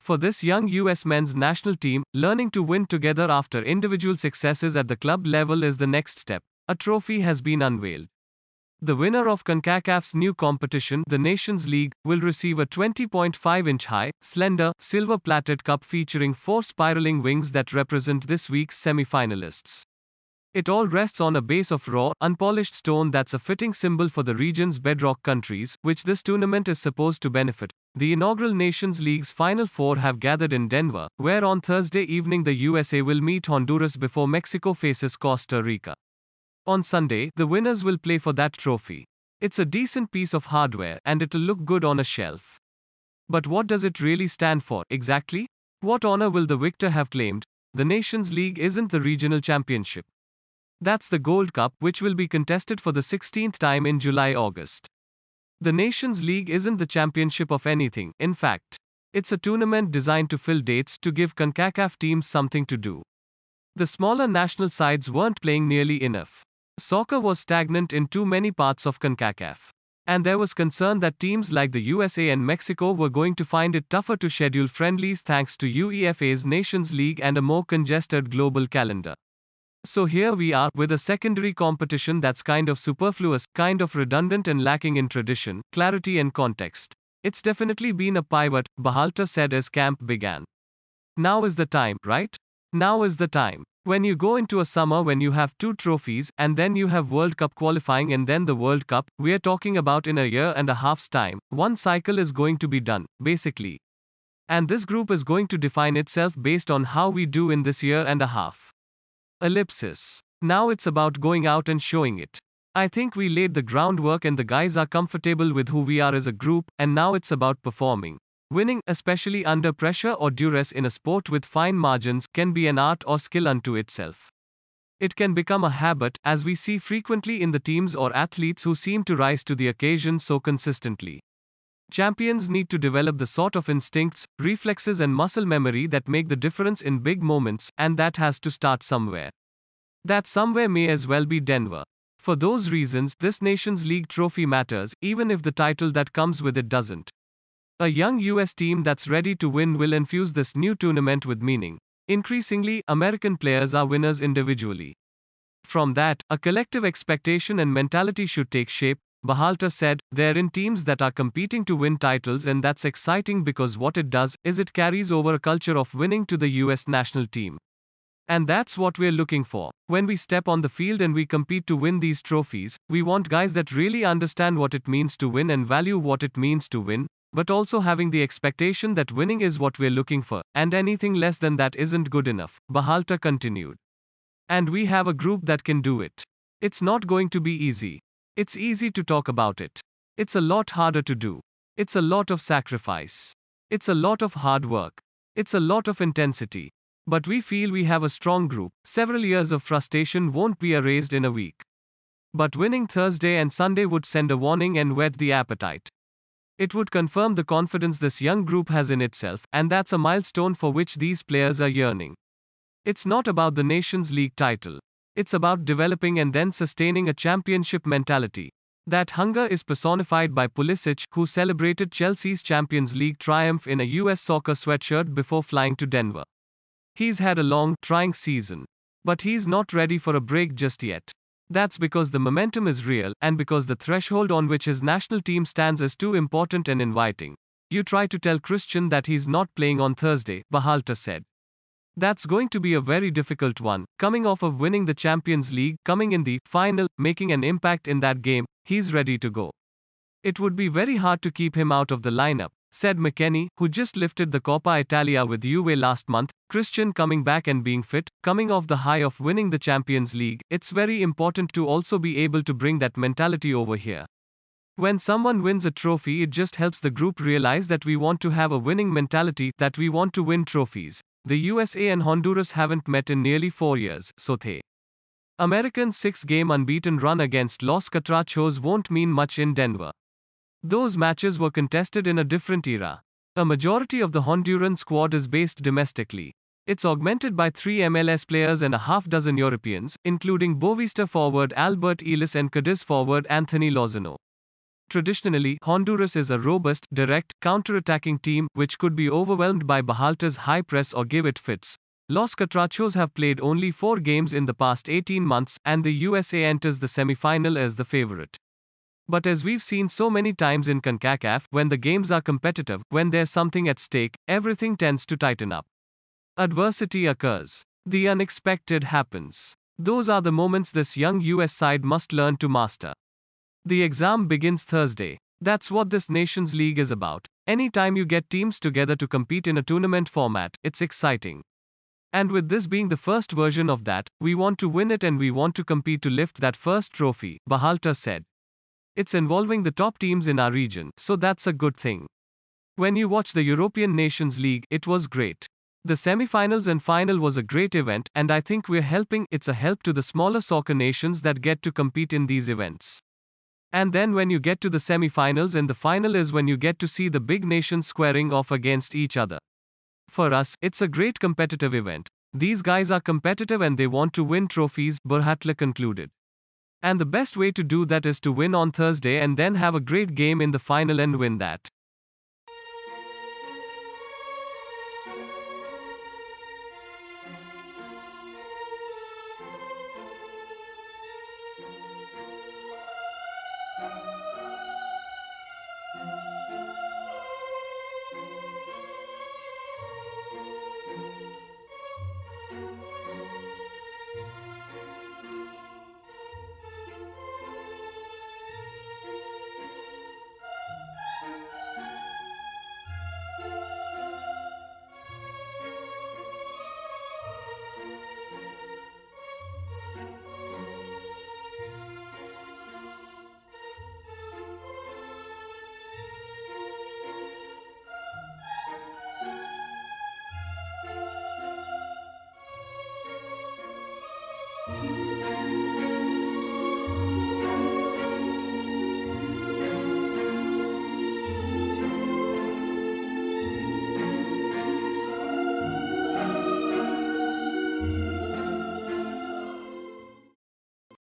For this young US men's national team, learning to win together after individual successes at the club level is the next step. A trophy has been unveiled. The winner of CONCACAF's new competition, the Nations League, will receive a 20.5-inch high, slender, silver-plated cup featuring 4 spiraling wings that represent this week's semi-finalists. It all rests on a base of raw, unpolished stone that's a fitting symbol for the region's bedrock countries, which this tournament is supposed to benefit. The inaugural Nations League's Final Four have gathered in Denver, where on Thursday evening the USA will meet Honduras before Mexico faces Costa Rica. On Sunday, the winners will play for that trophy. It's a decent piece of hardware, and it'll look good on a shelf. But what does it really stand for, exactly? What honor will the victor have claimed? The Nations League isn't the regional championship. That's the Gold Cup, which will be contested for the 16th time in July-August. The Nations League isn't the championship of anything, in fact. It's a tournament designed to fill dates, to give CONCACAF teams something to do. The smaller national sides weren't playing nearly enough. Soccer was stagnant in too many parts of CONCACAF. And there was concern that teams like the USA and Mexico were going to find it tougher to schedule friendlies thanks to UEFA's Nations League and a more congested global calendar. So here we are, with a secondary competition that's kind of superfluous, kind of redundant and lacking in tradition, clarity and context. It's definitely been a pivot, Berhalter said as camp began. Now is the time, right? Now is the time. When you go into a summer when you have 2 trophies, and then you have World Cup qualifying and then the World Cup, we're talking about in a year and a half's time, one cycle is going to be done, basically. And this group is going to define itself based on how we do in this year and a half. Ellipsis. Now it's about going out and showing it. I think we laid the groundwork and the guys are comfortable with who we are as a group, and now it's about performing. Winning, especially under pressure or duress in a sport with fine margins, can be an art or skill unto itself. It can become a habit, as we see frequently in the teams or athletes who seem to rise to the occasion so consistently. Champions need to develop the sort of instincts, reflexes and muscle memory that make the difference in big moments, and that has to start somewhere. That somewhere may as well be Denver. For those reasons, this Nations League trophy matters, even if the title that comes with it doesn't. A young US team that's ready to win will infuse this new tournament with meaning. Increasingly, American players are winners individually. From that, a collective expectation and mentality should take shape, Berhalter said. They're in teams that are competing to win titles, and that's exciting because what it does is it carries over a culture of winning to the US national team. And that's what we're looking for. When we step on the field and we compete to win these trophies, we want guys that really understand what it means to win and value what it means to win, but also having the expectation that winning is what we're looking for, and anything less than that isn't good enough, Berhalter continued. And we have a group that can do it. It's not going to be easy. It's easy to talk about it. It's a lot harder to do. It's a lot of sacrifice. It's a lot of hard work. It's a lot of intensity. But we feel we have a strong group. Several years of frustration won't be erased in a week. But winning Thursday and Sunday would send a warning and whet the appetite. It would confirm the confidence this young group has in itself, and that's a milestone for which these players are yearning. It's not about the Nations League title. It's about developing and then sustaining a championship mentality. That hunger is personified by Pulisic, who celebrated Chelsea's Champions League triumph in a US soccer sweatshirt before flying to Denver. He's had a long, trying season. But he's not ready for a break just yet. That's because the momentum is real, and because the threshold on which his national team stands is too important and inviting. You try to tell Christian that he's not playing on Thursday, Berhalter said. That's going to be a very difficult one. Coming off of winning the Champions League, coming in the final, making an impact in that game, he's ready to go. It would be very hard to keep him out of the lineup, said McKennie, who just lifted the Coppa Italia with Juve last month. Christian coming back and being fit, coming off the high of winning the Champions League, it's very important to also be able to bring that mentality over here. When someone wins a trophy, it just helps the group realize that we want to have a winning mentality, that we want to win trophies. The USA and Honduras haven't met in nearly 4 years, so the American 6-game unbeaten run against Los Catrachos won't mean much in Denver. Those matches were contested in a different era. A majority of the Honduran squad is based domestically. It's augmented by 3 MLS players and a half-dozen Europeans, including Boavista forward Albert Ellis and Cadiz forward Anthony Lozano. Traditionally, Honduras is a robust, direct, counter-attacking team, which could be overwhelmed by Berhalter's high press or give it fits. Los Catrachos have played only 4 games in the past 18 months, and the USA enters the semi-final as the favorite. But as we've seen so many times in CONCACAF, when the games are competitive, when there's something at stake, everything tends to tighten up. Adversity occurs. The unexpected happens. Those are the moments this young US side must learn to master. The exam begins Thursday. That's what this Nations League is about. Anytime you get teams together to compete in a tournament format, it's exciting. And with this being the first version of that, we want to win it and we want to compete to lift that first trophy, Berhalter said. It's involving the top teams in our region, so that's a good thing. When you watch the European Nations League, it was great. The semi-finals and final was a great event, and I think we're helping. It's a help to the smaller soccer nations that get to compete in these events. And then when you get to the semi-finals and the final is when you get to see the big nations squaring off against each other. For us, it's a great competitive event. These guys are competitive and they want to win trophies, Berhalter concluded. And the best way to do that is to win on Thursday and then have a great game in the final and win that.